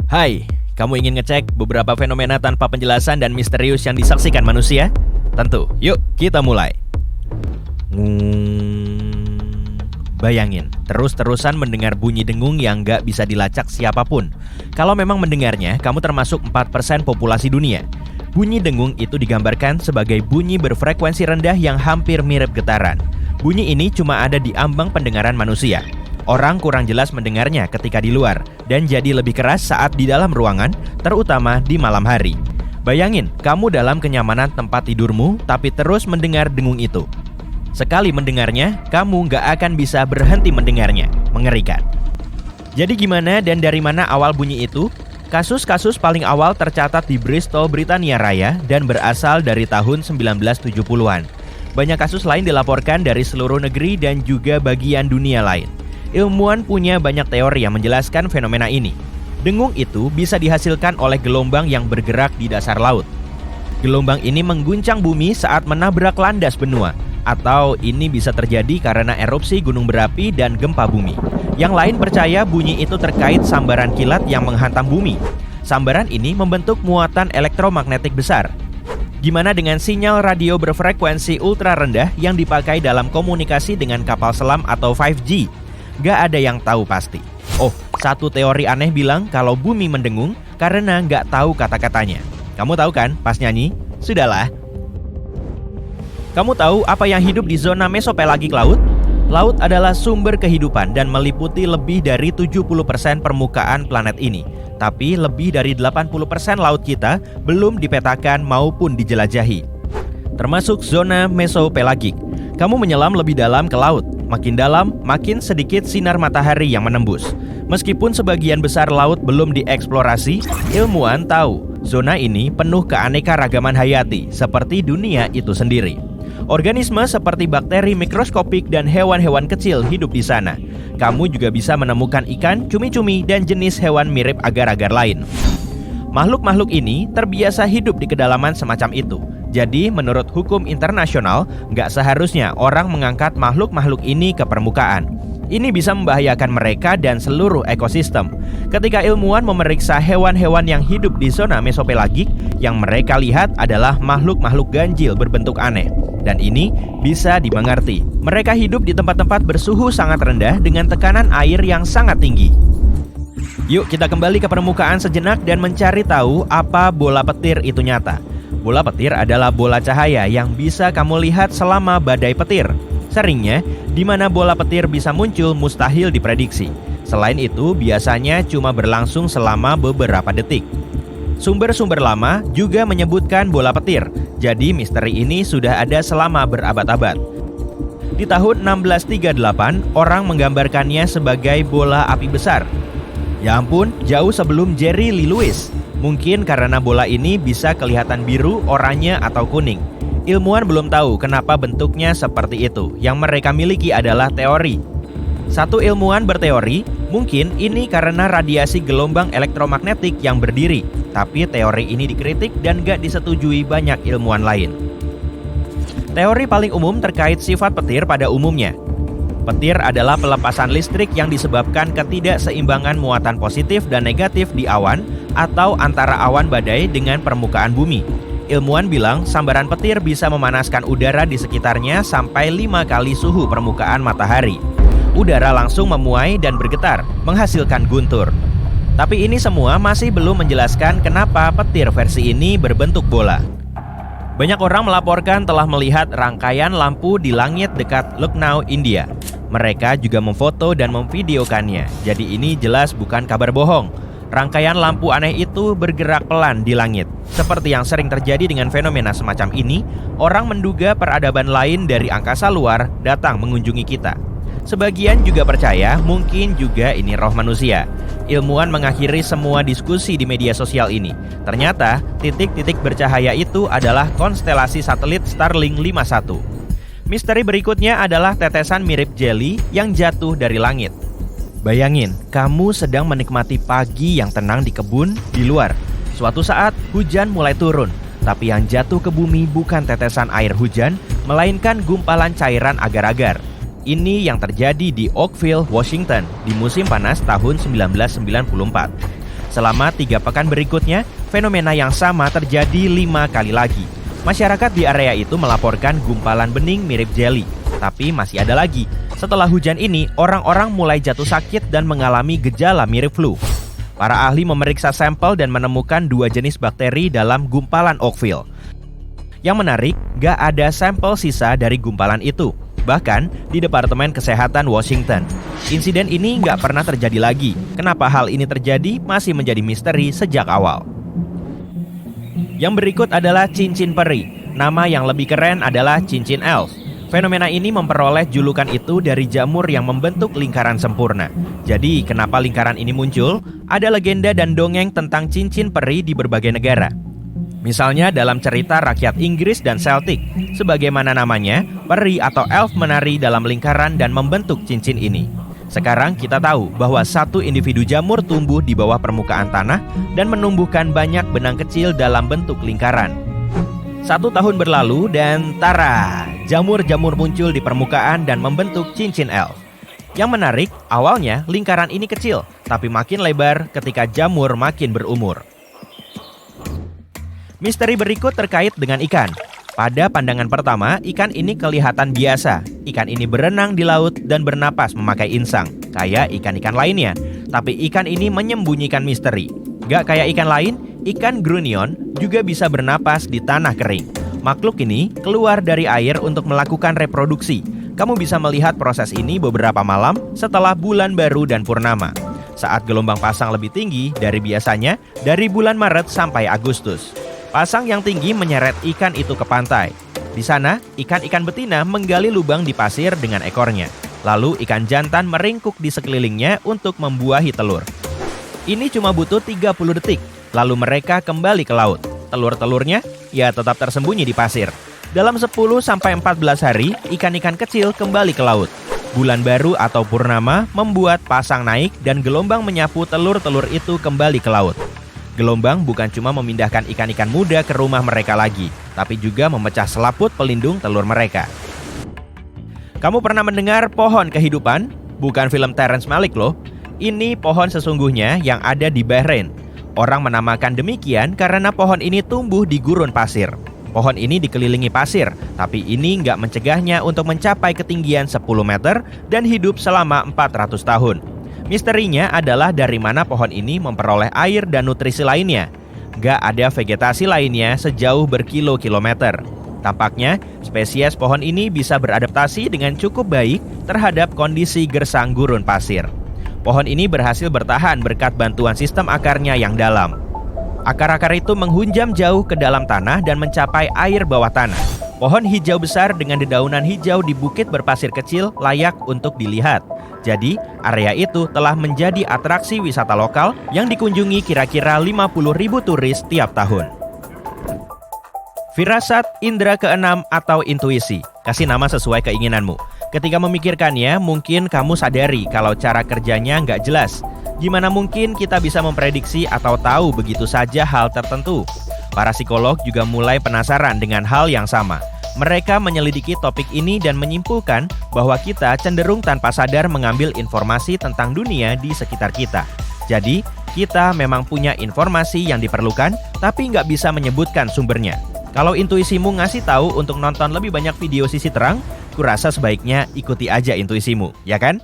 Hai, kamu ingin ngecek beberapa fenomena tanpa penjelasan dan misterius yang disaksikan manusia? Tentu, yuk kita mulai. Bayangin, terus-terusan mendengar bunyi dengung yang gak bisa dilacak siapapun. Kalau memang mendengarnya, kamu termasuk 4% populasi dunia. Bunyi dengung itu digambarkan sebagai bunyi berfrekuensi rendah yang hampir mirip getaran. Bunyi ini cuma ada di ambang pendengaran manusia. Orang kurang jelas mendengarnya ketika di luar, dan jadi lebih keras saat di dalam ruangan, terutama di malam hari. Bayangin, kamu dalam kenyamanan tempat tidurmu, tapi terus mendengar dengung itu. Sekali mendengarnya, kamu nggak akan bisa berhenti mendengarnya. Mengerikan. Jadi gimana dan dari mana awal bunyi itu? Kasus-kasus paling awal tercatat di Bristol, Britania Raya, dan berasal dari tahun 1970-an. Banyak kasus lain dilaporkan dari seluruh negeri dan juga bagian dunia lain. Ilmuwan punya banyak teori yang menjelaskan fenomena ini. Dengung itu bisa dihasilkan oleh gelombang yang bergerak di dasar laut. Gelombang ini mengguncang bumi saat menabrak landas benua, atau ini bisa terjadi karena erupsi gunung berapi dan gempa bumi. Yang lain percaya bunyi itu terkait sambaran kilat yang menghantam bumi. Sambaran ini membentuk muatan elektromagnetik besar. Gimana dengan sinyal radio berfrekuensi ultra rendah yang dipakai dalam komunikasi dengan kapal selam atau 5G? Gak ada yang tahu pasti. Oh, satu teori aneh bilang kalau bumi mendengung karena gak tahu kata-katanya. Kamu tahu kan pas nyanyi? Sudahlah. Kamu tahu apa yang hidup di zona mesopelagik laut? Laut adalah sumber kehidupan dan meliputi lebih dari 70% permukaan planet ini. Tapi lebih dari 80% laut kita belum dipetakan maupun dijelajahi. Termasuk zona mesopelagik. Kamu menyelam lebih dalam ke laut. Makin dalam, makin sedikit sinar matahari yang menembus. Meskipun sebagian besar laut belum dieksplorasi, ilmuwan tahu zona ini penuh keanekaragaman hayati seperti dunia itu sendiri. Organisme seperti bakteri mikroskopik dan hewan-hewan kecil hidup di sana. Kamu juga bisa menemukan ikan, cumi-cumi, dan jenis hewan mirip agar-agar lain. Makhluk-makhluk ini terbiasa hidup di kedalaman semacam itu. Jadi menurut hukum internasional, nggak seharusnya orang mengangkat makhluk-makhluk ini ke permukaan. Ini bisa membahayakan mereka dan seluruh ekosistem. Ketika ilmuwan memeriksa hewan-hewan yang hidup di zona mesopelagik, yang mereka lihat adalah makhluk-makhluk ganjil berbentuk aneh. Dan ini bisa dimengerti. Mereka hidup di tempat-tempat bersuhu sangat rendah dengan tekanan air yang sangat tinggi. Yuk kita kembali ke permukaan sejenak dan mencari tahu apa bola petir itu nyata. Bola petir adalah bola cahaya yang bisa kamu lihat selama badai petir. Seringnya, di mana bola petir bisa muncul mustahil diprediksi. Selain itu, biasanya cuma berlangsung selama beberapa detik. Sumber-sumber lama juga menyebutkan bola petir. Jadi misteri ini sudah ada selama berabad-abad. Di tahun 1638, orang menggambarkannya sebagai bola api besar. Ya ampun, jauh sebelum Jerry Lee Lewis. Mungkin karena bola ini bisa kelihatan biru, oranye, atau kuning. Ilmuwan belum tahu kenapa bentuknya seperti itu. Yang mereka miliki adalah teori. Satu ilmuwan berteori, mungkin ini karena radiasi gelombang elektromagnetik yang berdiri. Tapi teori ini dikritik dan gak disetujui banyak ilmuwan lain. Teori paling umum terkait sifat petir pada umumnya. Petir adalah pelepasan listrik yang disebabkan ketidakseimbangan muatan positif dan negatif di awan atau antara awan badai dengan permukaan bumi. Ilmuwan bilang sambaran petir bisa memanaskan udara di sekitarnya sampai 5 kali suhu permukaan matahari. Udara langsung memuai dan bergetar, menghasilkan guntur. Tapi ini semua masih belum menjelaskan kenapa petir versi ini berbentuk bola. Banyak orang melaporkan telah melihat rangkaian lampu di langit dekat Lucknow, India. Mereka juga memfoto dan memvideokannya. Jadi ini jelas bukan kabar bohong. Rangkaian lampu aneh itu bergerak pelan di langit. Seperti yang sering terjadi dengan fenomena semacam ini, orang menduga peradaban lain dari angkasa luar datang mengunjungi kita. Sebagian juga percaya mungkin juga ini roh manusia. Ilmuwan mengakhiri semua diskusi di media sosial ini. Ternyata titik-titik bercahaya itu adalah konstelasi satelit Starlink 51. Misteri berikutnya adalah tetesan mirip jelly yang jatuh dari langit. Bayangin, kamu sedang menikmati pagi yang tenang di kebun di luar. Suatu saat hujan mulai turun, tapi yang jatuh ke bumi bukan tetesan air hujan, melainkan gumpalan cairan agar-agar. Ini yang terjadi di Oakville, Washington di musim panas tahun 1994. Selama 3 pekan berikutnya, fenomena yang sama terjadi 5 kali lagi. Masyarakat di area itu melaporkan gumpalan bening mirip jeli. Tapi masih ada lagi. Setelah hujan ini, orang-orang mulai jatuh sakit dan mengalami gejala mirip flu. Para ahli memeriksa sampel dan menemukan 2 jenis bakteri dalam gumpalan Oakville. Yang menarik, gak ada sampel sisa dari gumpalan itu. Bahkan di Departemen Kesehatan Washington. Insiden ini gak pernah terjadi lagi. Kenapa hal ini terjadi masih menjadi misteri sejak awal. Yang berikut adalah cincin peri. Nama yang lebih keren adalah cincin elf. Fenomena ini memperoleh julukan itu dari jamur yang membentuk lingkaran sempurna. Jadi, kenapa lingkaran ini muncul? Ada legenda dan dongeng tentang cincin peri di berbagai negara. Misalnya dalam cerita rakyat Inggris dan Celtic. Sebagaimana namanya, peri atau elf menari dalam lingkaran dan membentuk cincin ini. Sekarang kita tahu bahwa satu individu jamur tumbuh di bawah permukaan tanah dan menumbuhkan banyak benang kecil dalam bentuk lingkaran. 1 tahun berlalu dan tara, jamur-jamur muncul di permukaan dan membentuk cincin elf. Yang menarik, awalnya lingkaran ini kecil, tapi makin lebar ketika jamur makin berumur. Misteri berikut terkait dengan ikan. Pada pandangan pertama, ikan ini kelihatan biasa. Ikan ini berenang di laut dan bernapas memakai insang, kayak ikan-ikan lainnya. Tapi ikan ini menyembunyikan misteri. Gak kayak ikan lain, ikan grunion juga bisa bernapas di tanah kering. Makhluk ini keluar dari air untuk melakukan reproduksi. Kamu bisa melihat proses ini beberapa malam setelah bulan baru dan purnama. Saat gelombang pasang lebih tinggi dari biasanya, dari bulan Maret sampai Agustus. Pasang yang tinggi menyeret ikan itu ke pantai. Di sana, ikan-ikan betina menggali lubang di pasir dengan ekornya. Lalu ikan jantan meringkuk di sekelilingnya untuk membuahi telur. Ini cuma butuh 30 detik, lalu mereka kembali ke laut. Telur-telurnya ya tetap tersembunyi di pasir. Dalam 10-14 hari, ikan-ikan kecil kembali ke laut. Bulan baru atau purnama membuat pasang naik dan gelombang menyapu telur-telur itu kembali ke laut. Gelombang bukan cuma memindahkan ikan-ikan muda ke rumah mereka lagi, tapi juga memecah selaput pelindung telur mereka. Kamu pernah mendengar pohon kehidupan? Bukan film Terrence Malick loh. Ini pohon sesungguhnya yang ada di Bahrain. Orang menamakan demikian karena pohon ini tumbuh di gurun pasir. Pohon ini dikelilingi pasir, tapi ini nggak mencegahnya untuk mencapai ketinggian 10 meter dan hidup selama 400 tahun. Misterinya adalah dari mana pohon ini memperoleh air dan nutrisi lainnya. Gak ada vegetasi lainnya sejauh berkilo-kilometer. Tampaknya, spesies pohon ini bisa beradaptasi dengan cukup baik terhadap kondisi gersang gurun pasir. Pohon ini berhasil bertahan berkat bantuan sistem akarnya yang dalam. Akar-akar itu menghunjam jauh ke dalam tanah dan mencapai air bawah tanah. Pohon hijau besar dengan dedaunan hijau di bukit berpasir kecil layak untuk dilihat. Jadi, area itu telah menjadi atraksi wisata lokal yang dikunjungi kira-kira 50.000 turis tiap tahun. Firasat, indera keenam atau intuisi. Kasih nama sesuai keinginanmu. Ketika memikirkannya, mungkin kamu sadari kalau cara kerjanya nggak jelas. Gimana mungkin kita bisa memprediksi atau tahu begitu saja hal tertentu? Para psikolog juga mulai penasaran dengan hal yang sama. Mereka menyelidiki topik ini dan menyimpulkan bahwa kita cenderung tanpa sadar mengambil informasi tentang dunia di sekitar kita. Jadi, kita memang punya informasi yang diperlukan, tapi nggak bisa menyebutkan sumbernya. Kalau intuisimu ngasih tahu untuk nonton lebih banyak video sisi terang, kurasa sebaiknya ikuti aja intuisimu, ya kan?